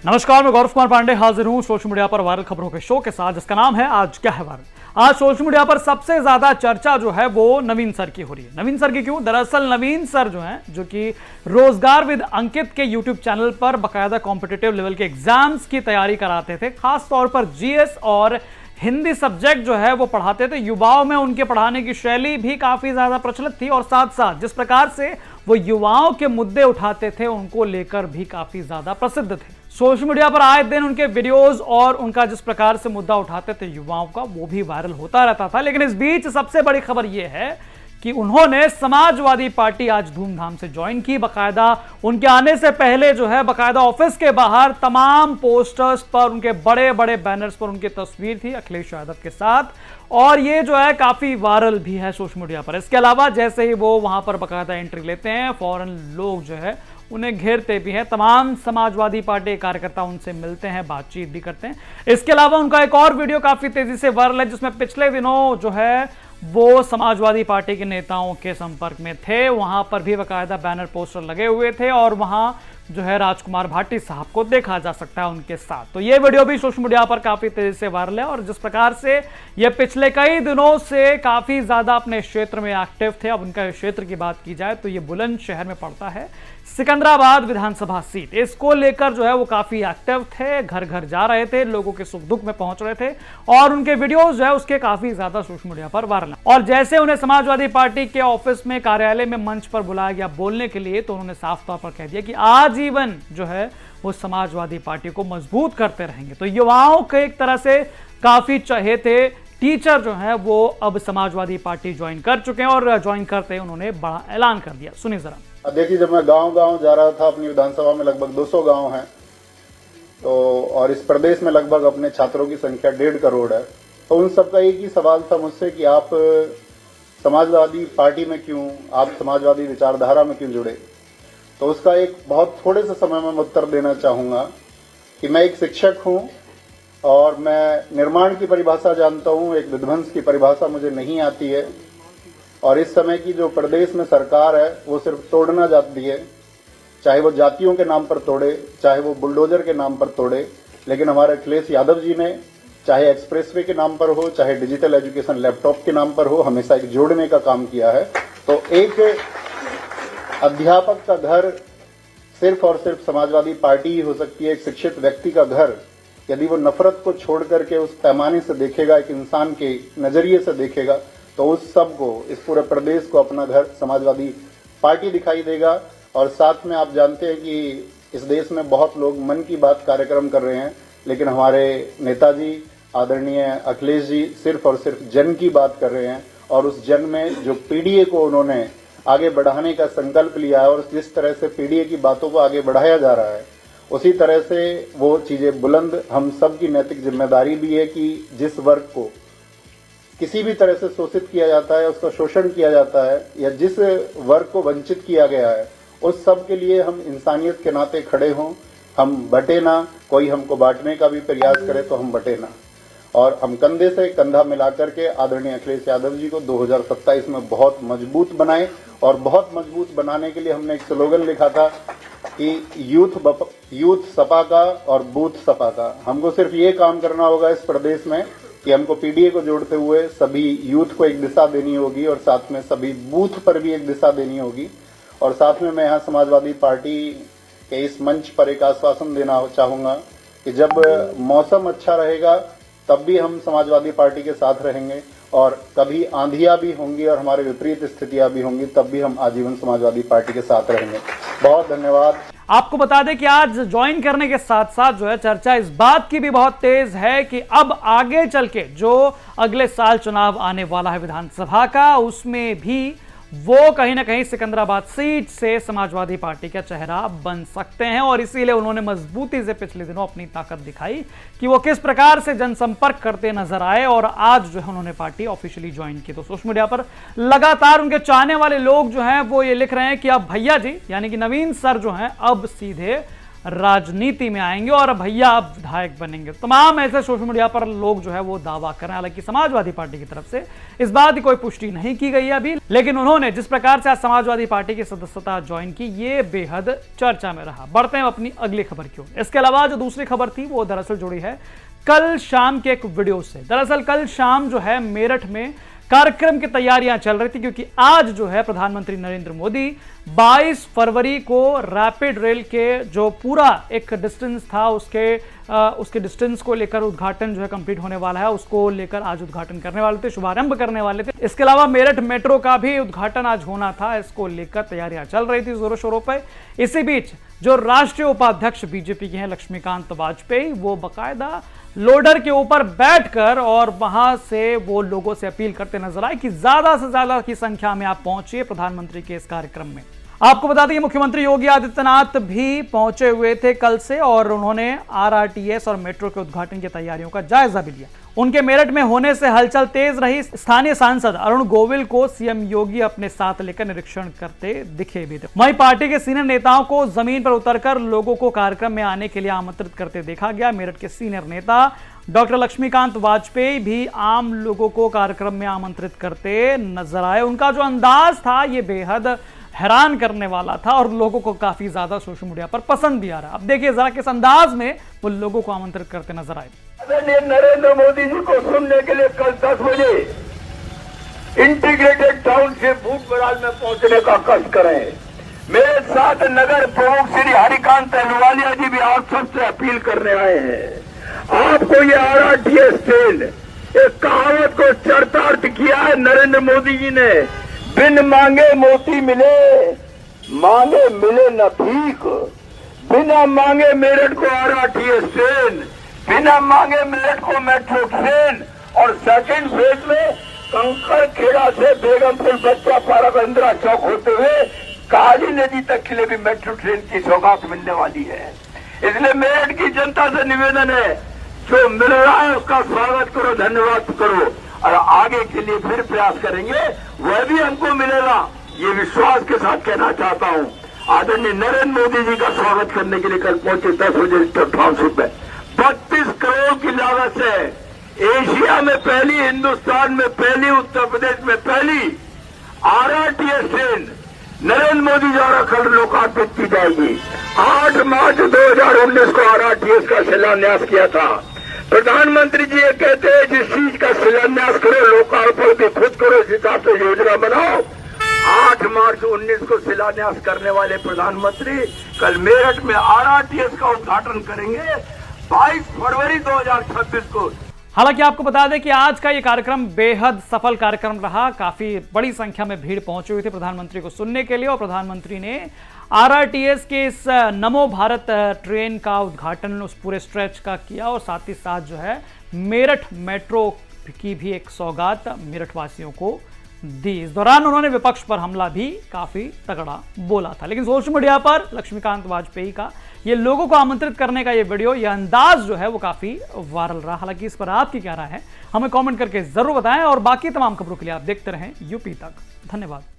नमस्कार, मैं गौरव कुमार पांडे हाजिर हूं सोशल मीडिया पर वायरल खबरों के शो के साथ, जिसका नाम है आज क्या है वायरल। आज सोशल मीडिया पर सबसे ज्यादा चर्चा जो है वो नवीन सर की हो रही है। नवीन सर की क्यों? दरअसल नवीन सर जो हैं, जो कि रोजगार विद अंकित के यूट्यूब चैनल पर बाकायदा कॉम्पिटिटिव लेवल के एग्जाम्स की तैयारी कराते थे। खासतौर पर जीएस और हिंदी सब्जेक्ट जो है वो पढ़ाते थे। युवाओं में उनके पढ़ाने की शैली भी काफी ज्यादा प्रचलित थी और साथ साथ जिस प्रकार से वो युवाओं के मुद्दे उठाते थे उनको लेकर भी काफी ज्यादा प्रसिद्ध थे। सोशल मीडिया पर आए दिन उनके वीडियोस और उनका जिस प्रकार से मुद्दा उठाते थे युवाओं का, वो भी वायरल होता रहता था। लेकिन इस बीच सबसे बड़ी खबर यह है कि उन्होंने समाजवादी पार्टी आज धूमधाम से ज्वाइन की। बाकायदा उनके आने से पहले जो है बाकायदा ऑफिस के बाहर तमाम पोस्टर्स पर, उनके बड़े बड़े बैनर्स पर उनकी तस्वीर थी अखिलेश यादव के साथ, और ये जो है काफी वायरल भी है सोशल मीडिया पर। इसके अलावा जैसे ही वो वहां पर बाकायदा एंट्री लेते हैं, फौरन लोग जो है उन्हें घेरते भी हैं। तमाम समाजवादी पार्टी के कार्यकर्ता उनसे मिलते हैं, बातचीत भी करते हैं। इसके अलावा उनका एक और वीडियो काफी तेजी से वायरल है, जिसमें पिछले दिनों जो है वो समाजवादी पार्टी के नेताओं के संपर्क में थे। वहां पर भी बाकायदा बैनर पोस्टर लगे हुए थे और वहां जो है राजकुमार भाटी साहब को देखा जा सकता है उनके साथ। तो ये वीडियो भी सोशल मीडिया पर काफी तेजी से वायरल है। और जिस प्रकार से ये पिछले कई दिनों से काफी ज्यादा अपने क्षेत्र में एक्टिव थे, अब उनका क्षेत्र की बात की जाए तो ये बुलंदशहर में पड़ता है, सिकंदराबाद विधानसभा सीट। इसको लेकर जो है वो काफी एक्टिव थे, घर घर जा रहे थे, लोगों के सुख दुख में पहुंच रहे थे और उनके वीडियोस जो है उसके काफी ज्यादा सोशल मीडिया पर वायरल है। और जैसे उन्हें समाजवादी पार्टी के ऑफिस में, कार्यालय में मंच पर बुलाया गया बोलने के लिए, तो उन्होंने साफ तौर पर कह दिया कि आजीवन जो है वो समाजवादी पार्टी को मजबूत करते रहेंगे। तो युवाओं के एक तरह से काफी चहेते टीचर जो है वो अब समाजवादी पार्टी ज्वाइन कर चुके हैं और ज्वाइन करते ही उन्होंने बड़ा ऐलान कर दिया। सुनिए जरा। देखिए, जब मैं गांव-गांव जा रहा था, अपनी विधानसभा में लगभग 200 गांव हैं, तो और इस प्रदेश में लगभग अपने छात्रों की संख्या 1.5 करोड़ है, तो उन सबका एक ही सवाल था मुझसे कि आप समाजवादी पार्टी में क्यों, आप समाजवादी विचारधारा में क्यों जुड़े। तो उसका एक बहुत थोड़े से समय में उत्तर देना चाहूँगा कि मैं एक शिक्षक हूँ और मैं निर्माण की परिभाषा जानता हूँ, एक विध्वंस की परिभाषा मुझे नहीं आती है। और इस समय की जो प्रदेश में सरकार है वो सिर्फ तोड़ना चाहती है, चाहे वो जातियों के नाम पर तोड़े, चाहे वो बुलडोजर के नाम पर तोड़े। लेकिन हमारे अखिलेश यादव जी ने, चाहे एक्सप्रेसवे के नाम पर हो, चाहे डिजिटल एजुकेशन लैपटॉप के नाम पर हो, हमेशा एक जोड़ने का काम किया है। तो एक अध्यापक का घर सिर्फ और सिर्फ समाजवादी पार्टी ही हो सकती है। एक शिक्षित व्यक्ति का घर यदि वो नफरत को छोड़ करके उस पैमाने से देखेगा, एक इंसान के नजरिए से देखेगा, तो उस सब को, इस पूरे प्रदेश को अपना घर समाजवादी पार्टी दिखाई देगा। और साथ में आप जानते हैं कि इस देश में बहुत लोग मन की बात कार्यक्रम कर रहे हैं, लेकिन हमारे नेताजी आदरणीय अखिलेश जी सिर्फ और सिर्फ जन की बात कर रहे हैं। और उस जन में जो पीडीए को उन्होंने आगे बढ़ाने का संकल्प लिया है और जिस तरह से पीडीए की बातों को आगे बढ़ाया जा रहा है, उसी तरह से वो चीजें बुलंद, हम सब की नैतिक जिम्मेदारी भी है कि जिस वर्ग को किसी भी तरह से शोषित किया जाता है, उसका शोषण किया जाता है, या जिस वर्ग को वंचित किया गया है, उस सब के लिए हम इंसानियत के नाते खड़े हों। हम बटे ना, कोई हमको बांटने का भी प्रयास करे तो हम बटे ना, और हम कंधे से कंधा मिलाकर के आदरणीय अखिलेश यादव जी को 2027 में बहुत मजबूत बनाएं। और बहुत मजबूत बनाने के लिए हमने एक स्लोगन लिखा था कि यूथ सपा का और बूथ सपा का। हमको सिर्फ ये काम करना होगा इस प्रदेश में कि हमको पीडीए को जोड़ते हुए सभी यूथ को एक दिशा देनी होगी और साथ में सभी बूथ पर भी एक दिशा देनी होगी। और साथ में मैं यहाँ समाजवादी पार्टी के इस मंच पर एक आश्वासन देना चाहूंगा कि जब मौसम अच्छा रहेगा तब भी हम समाजवादी पार्टी के साथ रहेंगे, और कभी आंधियां भी होंगी और हमारे विपरीत स्थितियां भी होंगी, तब भी हम आजीवन समाजवादी पार्टी के साथ रहेंगे। बहुत धन्यवाद। आपको बता दें कि आज ज्वाइन करने के साथ साथ जो है चर्चा इस बात की भी बहुत तेज है कि अब आगे चल के जो अगले साल चुनाव आने वाला है विधानसभा का, उसमें भी वो कहीं ना कहीं सिकंदराबाद सीट से समाजवादी पार्टी का चेहरा बन सकते हैं। और इसीलिए उन्होंने मजबूती से पिछले दिनों अपनी ताकत दिखाई कि वो किस प्रकार से जनसंपर्क करते नजर आए, और आज जो है उन्होंने पार्टी ऑफिशियली ज्वाइन की। तो सोशल मीडिया पर लगातार उनके चाहने वाले लोग जो हैं वो ये लिख रहे हैं कि अब भैया जी, यानी कि नवीन सर जो हैं, अब सीधे राजनीति में आएंगे और भैया अब विधायक बनेंगे। तमाम ऐसे सोशल मीडिया पर लोग जो है वो दावा कर रहे हैं। हालांकि समाजवादी पार्टी की तरफ से इस बात की कोई पुष्टि नहीं की गई है अभी, लेकिन उन्होंने जिस प्रकार से आज समाजवादी पार्टी की सदस्यता ज्वाइन की, ये बेहद चर्चा में रहा। बढ़ते हैं अपनी अगली खबर की ओर। इसके अलावा जो दूसरी खबर थी वो दरअसल जुड़ी है कल शाम के एक वीडियो से। दरअसल कल शाम जो है मेरठ में कार्यक्रम की तैयारियां चल रही थी, क्योंकि आज जो है प्रधानमंत्री नरेंद्र मोदी 22 फरवरी को रैपिड रेल के जो पूरा एक डिस्टेंस था उसके डिस्टेंस को लेकर उद्घाटन जो है कंप्लीट होने वाला है, उसको लेकर आज उद्घाटन करने वाले थे, शुभारंभ करने वाले थे। इसके अलावा मेरठ मेट्रो का भी उद्घाटन आज होना था, इसको लेकर तैयारियां चल रही थी जोरों शोरों पर। इसी बीच जो राष्ट्रीय उपाध्यक्ष बीजेपी के हैं लक्ष्मीकांत वाजपेयी, वो बाकायदा लोडर के ऊपर बैठकर और वहां से वो लोगों से अपील करते नजर आए कि ज्यादा से ज्यादा की संख्या में आप पहुंचिए प्रधानमंत्री के इस कार्यक्रम में। आपको बता दें कि मुख्यमंत्री योगी आदित्यनाथ भी पहुंचे हुए थे कल से और उन्होंने आरआरटीएस और मेट्रो के उद्घाटन की तैयारियों का जायजा भी लिया। उनके मेरठ में होने से हलचल तेज रही। स्थानीय सांसद अरुण गोविल को सीएम योगी अपने साथ लेकर निरीक्षण करते दिखे भी थे। वहीं पार्टी के सीनियर नेताओं को जमीन पर उतरकर लोगों को कार्यक्रम में आने के लिए आमंत्रित करते देखा गया। मेरठ के सीनियर नेता डॉक्टर लक्ष्मीकांत वाजपेयी भी आम लोगों को कार्यक्रम में आमंत्रित करते नजर आए। उनका जो अंदाज था ये बेहद हैरान करने वाला था और लोगों को काफी ज्यादा सोशल मीडिया पर पसंद भी आ रहा। अब देखिए जरा किस अंदाज में वो लोगों को आमंत्रित करते नजर आए। नरेंद्र मोदी जी को सुनने के लिए कल 10 बजे इंटीग्रेटेड टाउनशिप भूख बराल में पहुंचने का कष्ट करें। मेरे साथ नगर प्रमुख श्री हरिकांत अहलुवालिया जी भी आप सबसे अपील करने आए हैं। आपको ये आरआरटीएस ट्रेन एक कहावत को चरितार्थ किया है नरेंद्र मोदी जी ने, बिन मांगे मोती मिले, मांगे मिले न भीख। बिना मांगे मेरठ को आरआरटीएस ट्रेन, बिना मांगे मेरठ को मेट्रो ट्रेन और सेकंड फेज में कंकड़ खेड़ा से बेगमपुर बच्चा पारा इंदिरा चौक होते हुए काली नदी तक के लिए भी मेट्रो ट्रेन की सौगात मिलने वाली है। इसलिए मेरठ की जनता से निवेदन है, जो मिल रहा है उसका स्वागत करो, धन्यवाद करो और आगे के लिए फिर प्रयास करेंगे, वह भी हमको मिलेगा, ये विश्वास के साथ कहना चाहता हूँ। आदरणीय नरेंद्र मोदी जी का स्वागत करने के लिए कल पहुंचे 10 बजे टाउनशिप में 32 करोड़ की लागत से एशिया में पहली, हिंदुस्तान में पहली, उत्तर प्रदेश में पहली आरआरटीएस ट्रेन नरेंद्र मोदी द्वारा कल लोकार्पित की जाएगी। 8 मार्च 2019 को आरआरटीएस का शिलान्यास किया था। प्रधानमंत्री जी ये कहते हैं जिस चीज का शिलान्यास करो लोकार्पण भी खुद करो, इस हिसाब से योजना बनाओ। 8 मार्च 19 को शिलान्यास करने वाले प्रधानमंत्री कल मेरठ में आरआरटीएस का उद्घाटन करेंगे 22 फरवरी 2026 को। हालांकि आपको बता दें कि आज का ये कार्यक्रम बेहद सफल कार्यक्रम रहा। काफी बड़ी संख्या में भीड़ पहुंची हुई थी प्रधानमंत्री को सुनने के लिए और प्रधानमंत्री ने आरआरटीएस के इस नमो भारत ट्रेन का उद्घाटन उस पूरे स्ट्रेच का किया और साथ ही साथ जो है मेरठ मेट्रो की भी एक सौगात मेरठ वासियों को दी। इस दौरान उन्होंने विपक्ष पर हमला भी काफी तगड़ा बोला था। लेकिन सोशल मीडिया पर लक्ष्मीकांत वाजपेयी का ये लोगों को आमंत्रित करने का ये वीडियो, ये अंदाज जो है वो काफी वायरल रहा। हालांकि इस पर आपकी क्या राय है हमें कमेंट करके जरूर बताएं और बाकी तमाम खबरों के लिए आप देखते रहें यूपी तक। धन्यवाद।